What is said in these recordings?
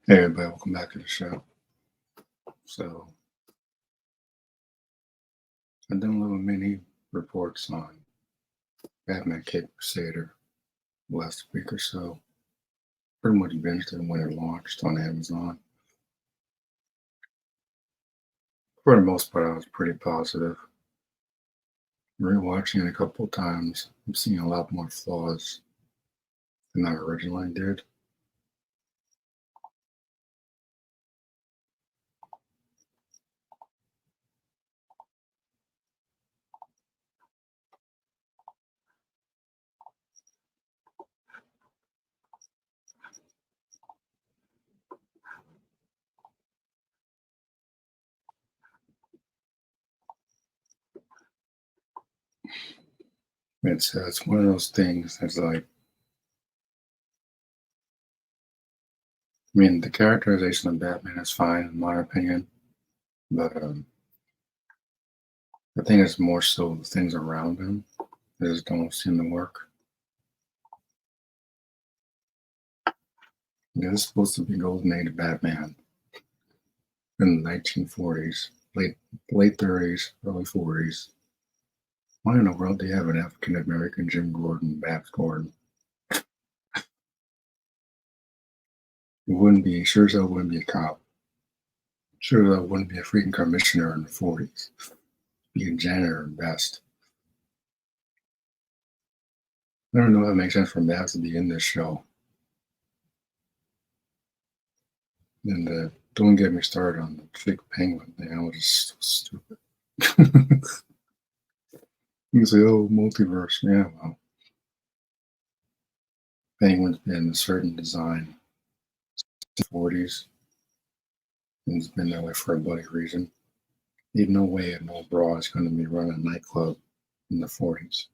Hey everybody, welcome back to the show. So I've done little mini reports on Batman Cape Crusader last week or so. Pretty much binged it when it launched on Amazon. For the most part, I was pretty positive. Rewatching it a couple of times, I'm seeing a lot more flaws than I originally did. It's one of those things that's like, the characterization of Batman is fine in my opinion, but I think it's more so the things around him that just don't seem to work. This is supposed to be Golden Age Batman in the 1940s, late 30s, early 40s. Why in the world do you have an African American Jim Gordon, Babs Gordon? It wouldn't be, sure as hell wouldn't be a cop. Sure as hell wouldn't be a freaking commissioner in the 40s. Be a janitor at best. I don't know if it makes sense for Babs to be in this show. And don't get me started on the fake penguin thing. I was just so stupid. You say, oh, multiverse. Yeah, well, penguin's been a certain design in the 40s. And it's been that way for a bloody reason. Ain't no way an old bra is going to be running a nightclub in the 40s.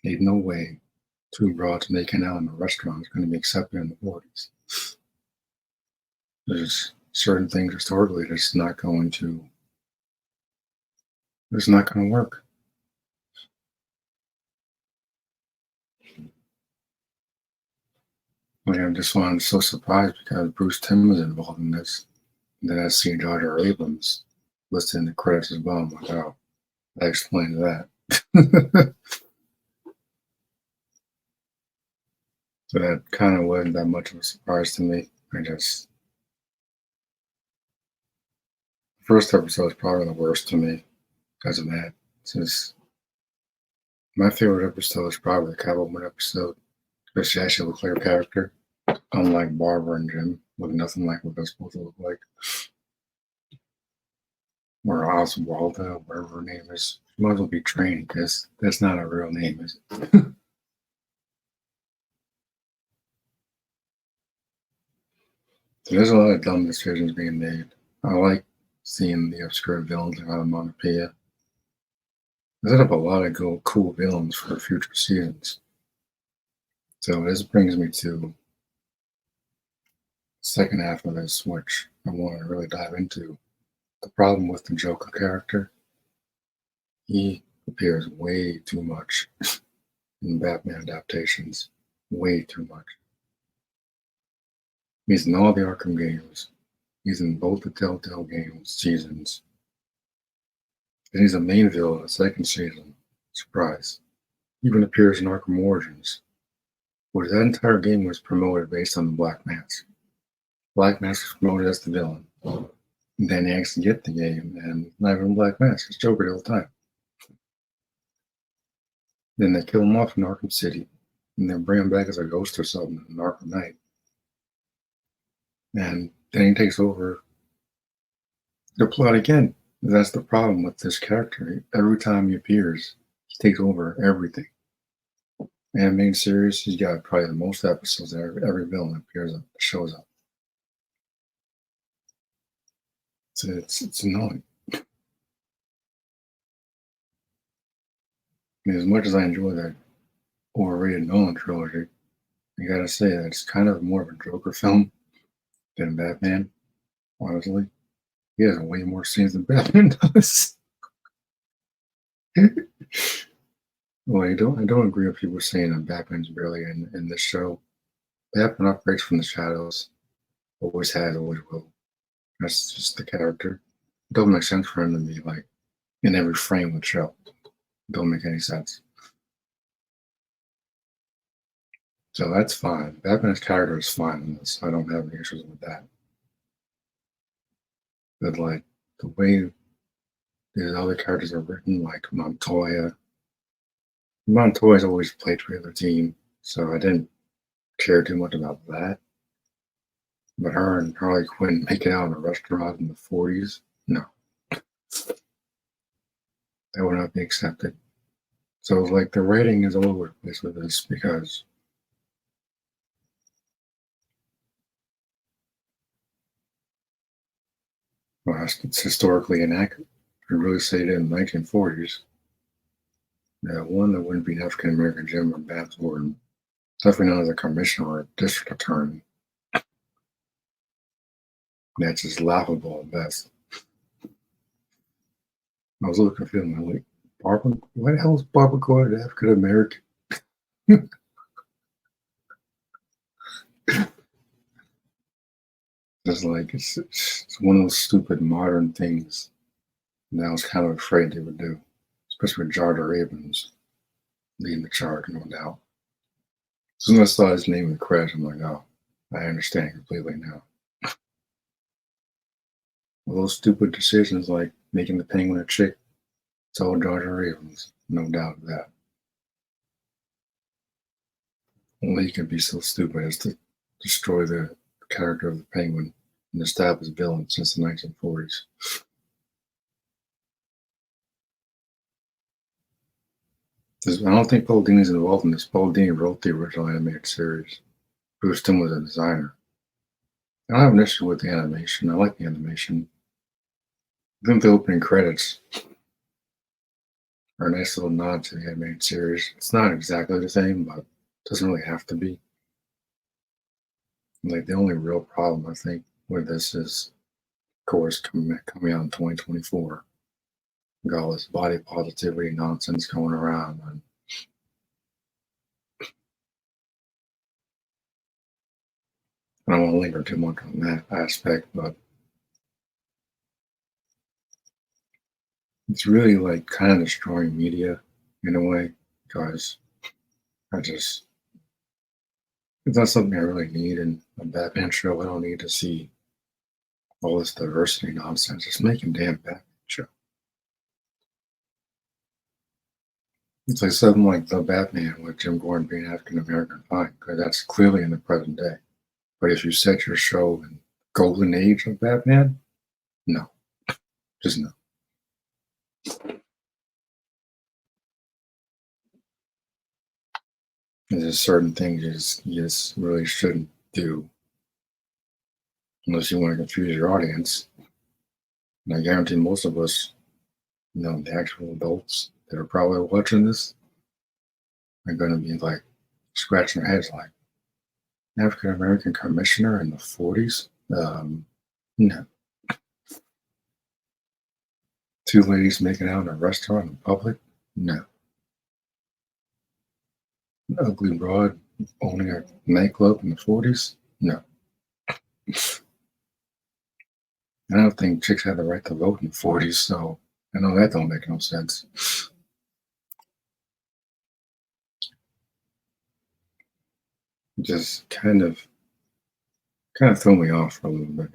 Ain't no way two broads making out in a restaurant is going to be accepted in the 40s. There's certain things historically that's not going to, it's not going to work. Like I'm just why I'm so surprised because Bruce Timm was involved in this. And then I see Jar Jar Abrams listed in the credits as well. I'm like, oh, that explains that. So that kind of wasn't that much of a surprise to me. I just first episode is probably the worst to me because of that. Since my favorite episode is probably the Catwoman episode because she actually looks like a character, unlike Barbara and Jim, look nothing like what they're supposed to look like. Or Oswalda, whatever her name is. She might as well be trained because that's not a real name, is it? So there's a lot of dumb decisions being made. I like seeing the obscure villains like Onomatopoeia. They set up a lot of cool villains for future seasons. So this brings me to the second half of this, which I want to really dive into. The problem with the Joker character, he appears way too much in Batman adaptations. Way too much. He's in all the Arkham games. He's in both the Telltale games seasons. And he's a main villain in the second season. Surprise. Even appears in Arkham Origins, where that entire game was promoted based on the Black Mask. Black Mask was promoted as the villain. And then they actually get the game, and not even Black Mask, it's Joker the whole time. Then they kill him off in Arkham City, and then bring him back as a ghost or something in Arkham Knight. And then he takes over the plot again. That's the problem with this character. Every time he appears, he takes over everything. Animated series, he's got probably the most episodes that every villain shows up. So it's annoying. As much as I enjoy that overrated Nolan trilogy, I gotta say that it's kind of more of a Joker film than Batman. Honestly, he has way more scenes than Batman does. Well, I don't agree with people saying that Batman's barely in this show. Batman operates from the shadows. Always has, always will. That's just the character. It don't make sense for him to be like in every frame of the show. Don't make any sense. So that's fine. Batman's character is fine in this. I don't have any issues with that. But like the way the other characters are written, like Montoya. Montoya's always played for the other team, so I didn't care too much about that. But her and Harley Quinn making out in a restaurant in the 40s, no, that would not be accepted. So like the rating is all over the place with this because well, it's historically inaccurate. If you really say it in the 1940s, one that wouldn't be an African American Jim or Babs Warden, definitely not as a commissioner or a district attorney. That's just laughable at best. I was looking for him. I'm like, Barbara, why the hell is Barbara Gordon African American? Just like it's one of those stupid modern things that I was kind of afraid they would do, especially with Jar Jar Abrams leading the charge, no doubt. As soon as I saw his name in the credits, I'm like, oh, I understand completely now. All those stupid decisions like making the Penguin a chick, it's all Jar Jar Abrams, no doubt of that. Only he can be so stupid as to destroy the character of the Penguin and established villain since the 1940s. I don't think Paul Dini's involved in this. Paul Dini wrote the original animated series. Bruce Timm was a designer. I don't have an issue with the animation. I like the animation. I think the opening credits are a nice little nod to the animated series. It's not exactly the same, but it doesn't really have to be. Like the only real problem I think with this is, of course, coming out in 2024. Got all this body positivity nonsense going around, and I don't want to linger too much on that aspect, but it's really like kind of destroying media in a way because I just it's not something I really need in a Batman show. I don't need to see all this diversity nonsense. Just make a damn Batman show. It's like something like the Batman with Jim Gordon being African American, fine, because that's clearly in the present day. But if you set your show in golden age of Batman, no, just no. There's certain things you just really shouldn't do unless you want to confuse your audience. And I guarantee most of us, the actual adults that are probably watching this are going to be like scratching their heads like, African American commissioner in the 40s? No. Two ladies making out in a restaurant in public? No. An ugly broad owning a nightclub in the 40s? No. I don't think chicks had the right to vote in the 40s, so I know that don't make no sense. Just kind of threw me off for a little bit.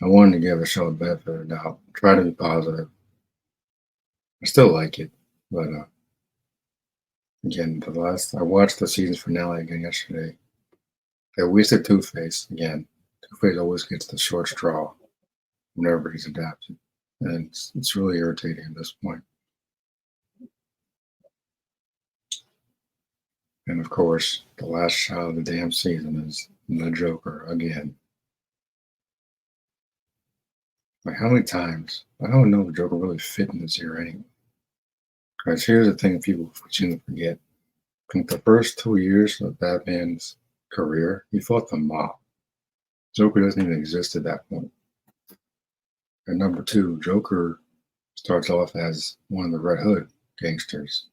I wanted to give the show a benefit of the doubt, try to be positive. I still like it, but again, I watched the season finale again yesterday. They wasted Two Face again. Two Face always gets the short straw whenever he's adapted, and it's really irritating at this point. And of course, the last shot of the damn season is the Joker again. Like how many times? I don't know if the Joker really fit in this year anyway. Because here's the thing people seem to forget. I think the first 2 years of Batman's career, he fought the mob. Joker doesn't even exist at that point. And number two, Joker starts off as one of the Red Hood gangsters.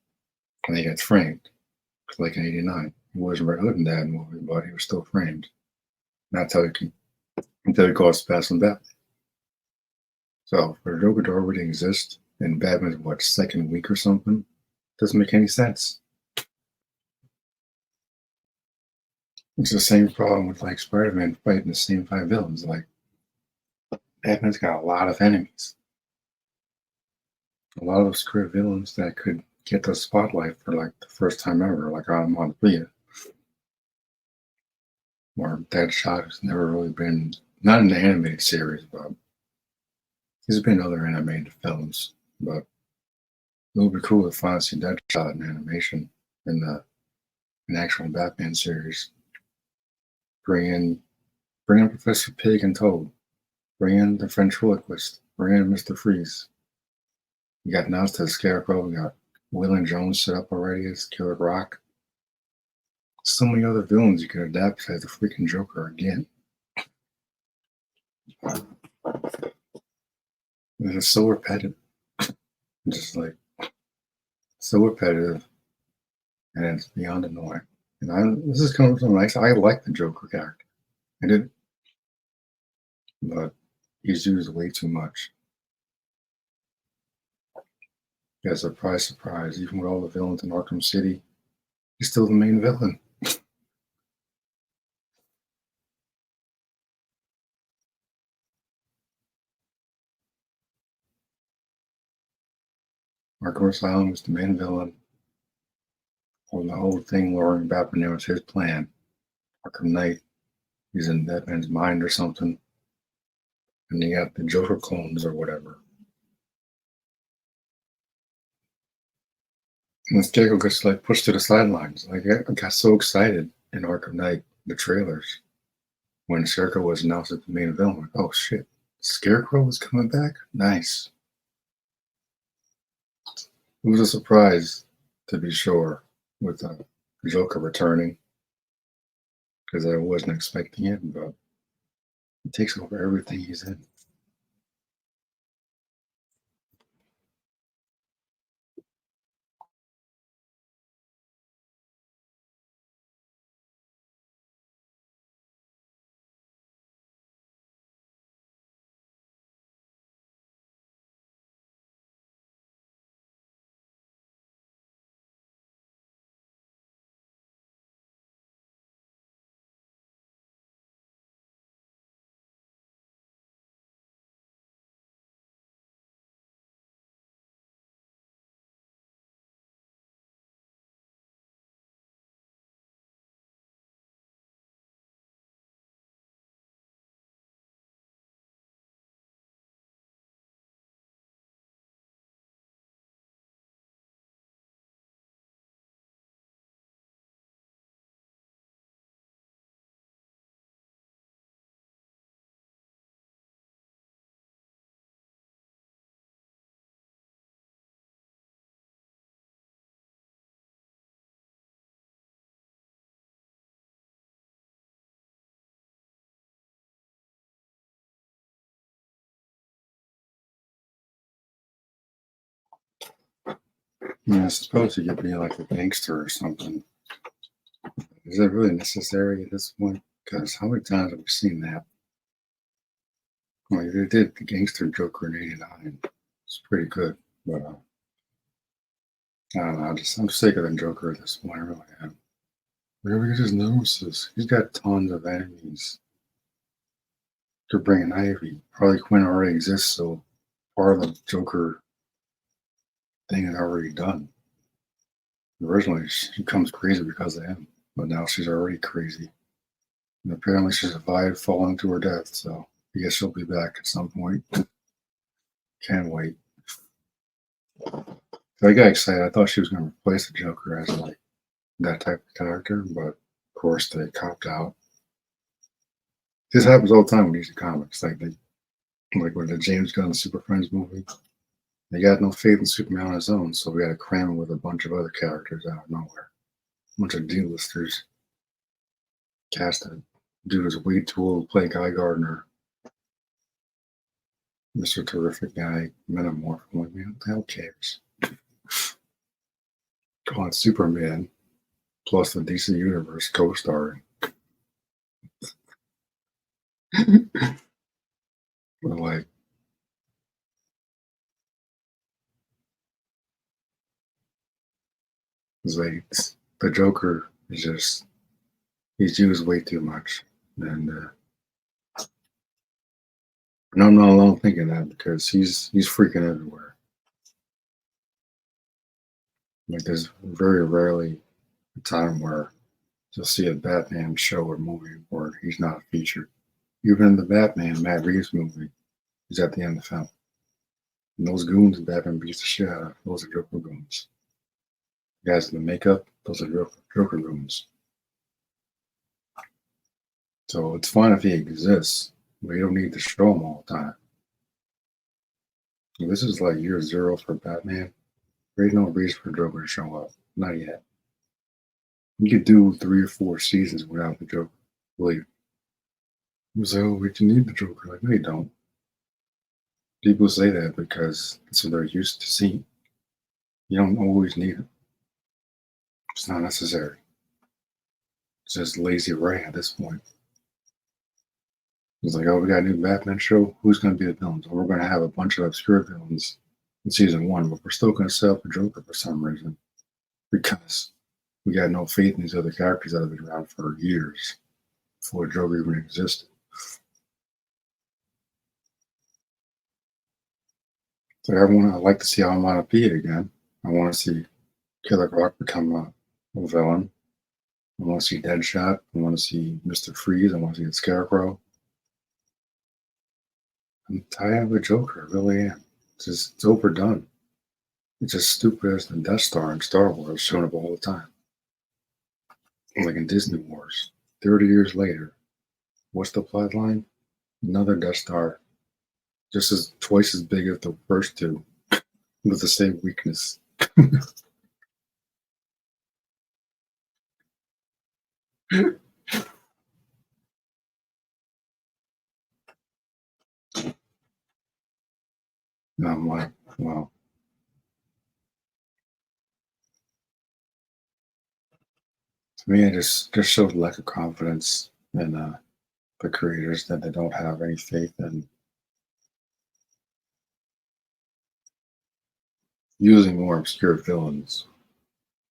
And he gets framed, like in '89. He wasn't really in that movie, but he was still framed. Not until he caused passing Batman. So for the Joker to already exist in Batman's what second week or something doesn't make any sense. It's the same problem with like Spider-Man fighting the same five villains. Like Batman's got a lot of enemies, a lot of obscure villains that could get the spotlight for like the first time ever, like Onomatopoeia, or Deadshot, who's never really been not in the animated series, but he's been in other animated films. But it would be cool to finally see Deadshot in animation in the an actual Batman series. Bring in bring in Professor Pig and Toad. Bring in the ventriloquist. Bring in Mr. Freeze. You got Nuts to the Scarecrow. We got Will and Jones set up already as Killer Rock. So many other villains you could adapt as the freaking Joker again. It's so repetitive. Just like so repetitive and it's beyond annoying. This is coming from nice. I like the Joker character. I did, but he's used way too much. Yeah, surprise, surprise. Even with all the villains in Arkham City, he's still the main villain. Arkham Asylum was the main villain. Or the whole thing luring Batman was his plan. Arkham Knight, he's in Batman's mind or something. And you got the Joker clones or whatever. And the Scarecrow gets like pushed to the sidelines. Like I got so excited in Arkham Knight, the trailers, when Scarecrow was announced as the main villain. Like, oh shit, Scarecrow was coming back? Nice. It was a surprise, to be sure, with Joker returning, because I wasn't expecting it, but it takes over everything he's in. Yeah, I suppose he could be like a gangster or something. Is it really necessary at this point? Because how many times have we seen that? Well, they did the gangster Joker in '89. It's pretty good, but I don't know. I'm sick of the Joker at this point. I really am. Where we get his nemesis? He's got tons of enemies. Could bring in Ivy. Harley Quinn already exists, so part of the Joker thing is already done. Originally, she comes crazy because of him, but now she's already crazy. And apparently, she survived falling to her death, so I guess she'll be back at some point. Can't wait. So I got excited. I thought she was going to replace the Joker as like that type of character, but of course they copped out. This happens all the time with DC Comics. Like with the James Gunn Super Friends movie, they got no faith in Superman on his own, so we got to cram him with a bunch of other characters out of nowhere. A bunch of D-listers cast a dude who's way too old to play Guy Gardner. Mr. Terrific Guy, Metamorph. I'm like, man, what the hell cares? Go on, Superman. plus the DC Universe co-starring. Like, it's like the Joker is just he's used way too much, and and I'm not alone thinking that because he's freaking everywhere. Like, there's very rarely a time where you'll see a Batman show or movie where he's not featured. Even in the Batman Matt Reeves movie, he's at the end of the film. And those goons Batman beats the shit out of, those are Joker goons. The guys in the makeup, those are Joker goons. So it's fine if he exists, but you don't need to show him all the time. This is like year zero for Batman. There's no reason for Joker to show up. Not yet. You could do 3 or 4 seasons without the Joker. Believe. You say, oh, but you need the Joker. Like, no, you don't. People say that because that's what they're used to seeing. You don't always need it. It's not necessary. It's just lazy writing at this point. It's like, oh, we got a new Batman show. Who's going to be the villains? Well, we're going to have a bunch of obscure villains in season 1, but we're still going to set up the Joker for some reason because we got no faith in these other characters that have been around for years before Joker even existed. So I like to see how I want to be it again. I want to see Killer Croc become a villain. I want to see Deadshot. I want to see Mr. Freeze. I want to see the Scarecrow. I'm tired of the Joker. I really am. It's overdone. It's as stupid as the Death Star in Star Wars showing up all the time. Like in Disney Wars. 30 years later, what's the plot line? Another Death Star, just as twice as big as the first two, with the same weakness. And I'm like, well, to me, it just shows lack of confidence in the creators that they don't have any faith in using more obscure villains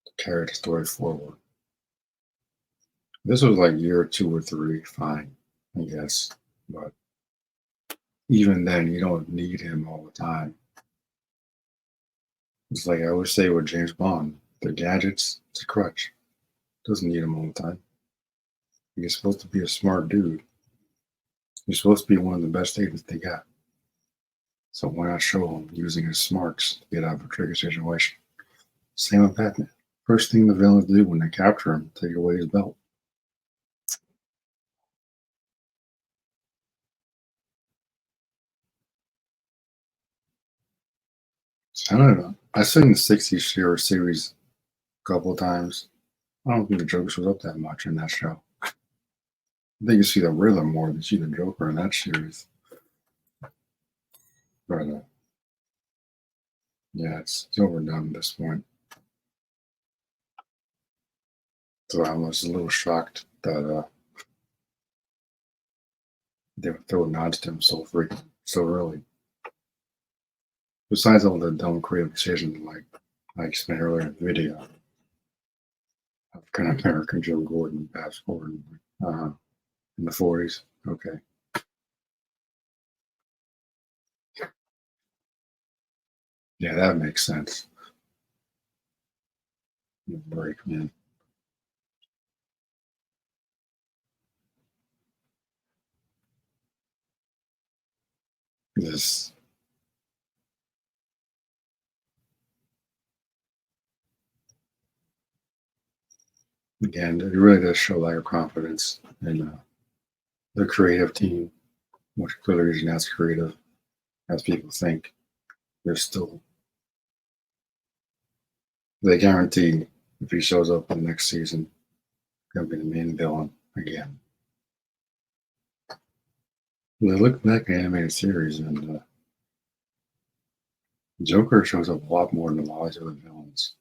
to carry the story forward. This was like year 2 or 3, fine, I guess. But even then, you don't need him all the time. It's like I always say with James Bond, the gadgets, it's a crutch. Doesn't need him all the time. You're supposed to be a smart dude. You're supposed to be one of the best agents they got. So why not show him using his smarts to get out of a tricky situation? Same with Batman. First thing the villains do when they capture him, take away his belt. So I don't know. I've seen the 60s series a couple of times. I don't think the Joker shows up that much in that show. I think you see the Riddler more than you see the Joker in that series. But yeah, it's overdone at this point. So I was a little shocked that they would throw nods to him so early. Besides all the dumb creative decisions like I explained earlier in the video, African American Joe Gordon, Babs Gordon, in the 40s. Okay. Yeah, that makes sense. Break, man. This, again, it really does show lack of confidence in the creative team, which clearly isn't as creative as people think. They're still, they guarantee if he shows up in the next season, going to be the main villain again. When I look back at the animated series, and Joker shows up a lot more than a lot of other villains.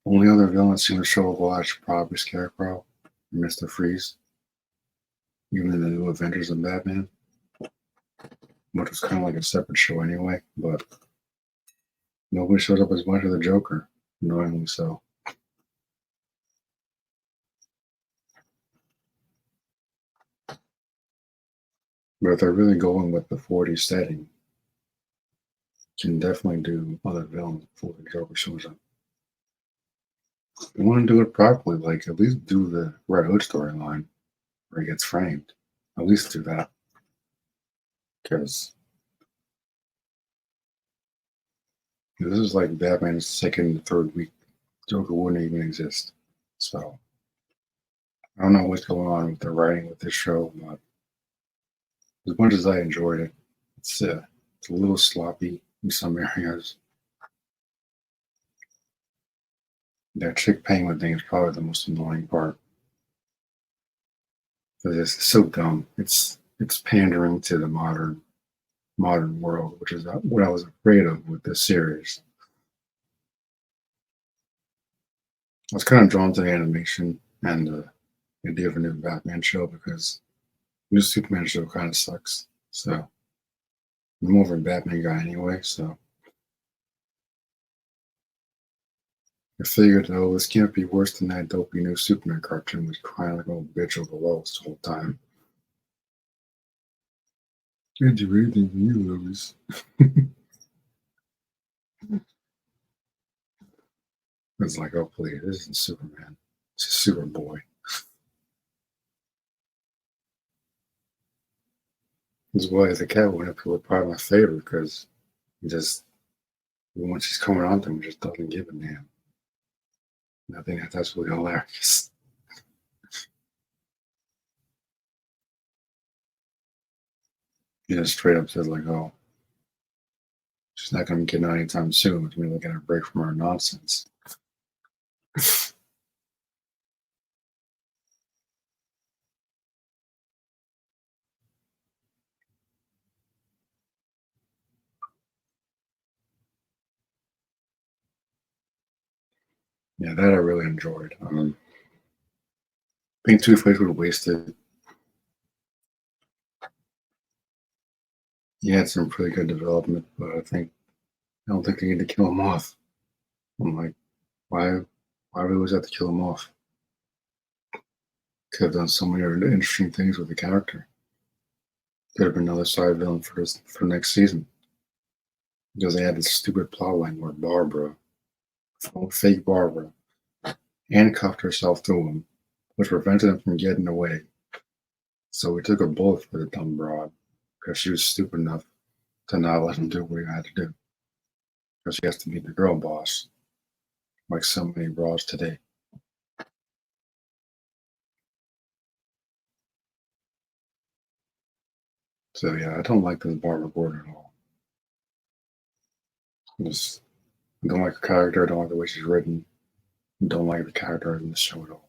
Only other villain seem to show up a lot is probably Scarecrow and Mr. Freeze, even in the new Avengers and Batman, which was kind of like a separate show anyway, but nobody shows up as much as the Joker, annoyingly so. But if they're really going with the 40s setting, you can definitely do other villains before the Joker shows up. If you want to do it properly, like at least do the Red Hood storyline where he gets framed. At least do that. Because this is like Batman's second, third week. Joker wouldn't even exist. So I don't know what's going on with the writing with this show, but as much as I enjoyed it, it's a little sloppy in some areas. That chick penguin thing is probably the most annoying part. Because it's so dumb. It's pandering to the modern world, which is what I was afraid of with this series. I was kind of drawn to the animation and the idea of a new Batman show because the new Superman show kind of sucks. So I'm more of a Batman guy anyway. So I figured, oh, this can't be worse than that dopey new Superman cartoon was crying like a little bitch over Lois the whole time. Can't do anything for you, Lois. It's like, oh, please, this isn't Superman. It's a Superboy. As well as the Catwoman people are probably my favorite because he just when she's coming on to him, just doesn't give a damn. And I think that's absolutely hilarious. He just straight up says like, "Oh, she's not going to be getting out anytime soon. We're going to get a break from our nonsense." Yeah, that I really enjoyed. I think Two Face was wasted. He had some pretty good development, but I don't think they need to kill him off. I'm like, why? Why do we always have to kill him off? Could have done so many other interesting things with the character. Could have been another side villain for next season because they had this stupid plot line where Barbara, fake Barbara, handcuffed herself to him, which prevented him from getting away. So we took a bullet for the dumb broad because she was stupid enough to not let him do what he had to do because she has to be the girl boss, like so many broads today. So yeah, I don't like this Barbara Gordon at all. Just, I don't like her character. I don't like the way she's written. I don't like the character in the show at all.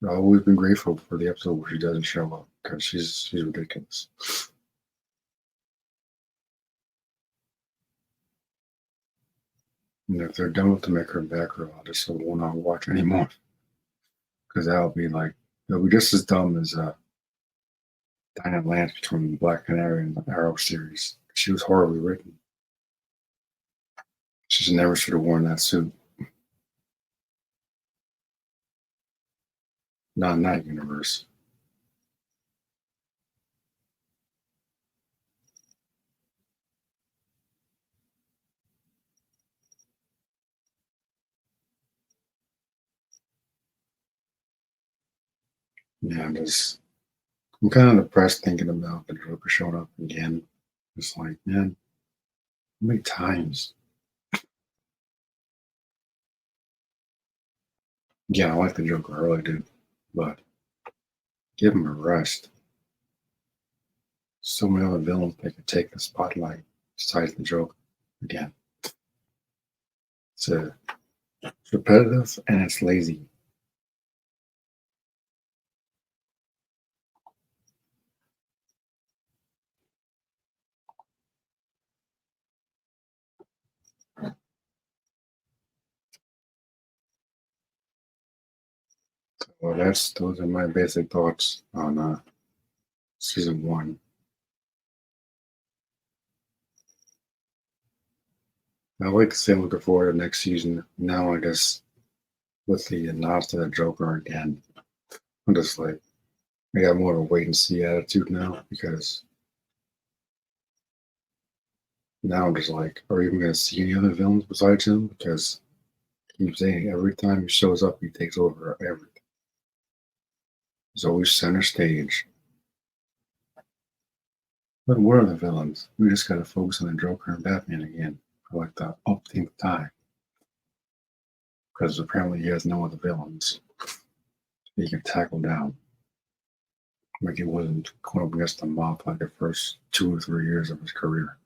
I've always been grateful for the episode where she doesn't show up because she's ridiculous. And if they're done with the make her back row, I just will not watch anymore because that'll be like it'll be just as dumb as Dinah Lance between Black Canary and the Arrow series. She was horribly written. She just never should have worn that suit. Not in that universe. Yeah, I'm kind of depressed thinking about the Joker showing up again. It's like, man, how many times? Yeah, I like the Joker, I really do. But give him a rest. So many other villains that could take the spotlight besides the Joker again. It's repetitive and it's lazy. Well, those are my basic thoughts on season one. I like to say I'm looking forward to next season. Now I guess with the nods to the Joker again, I'm just like I got more of a wait and see attitude now because now I'm just like, are we even gonna see any other villains besides him? Because he keeps saying every time he shows up, he takes over everything. He's always center stage. But what are the villains? We just gotta focus on the Joker and Batman again for like the umpteenth time. Because apparently he has no other villains he can tackle down. Like he wasn't going up against the mob like the first 2 or 3 years of his career.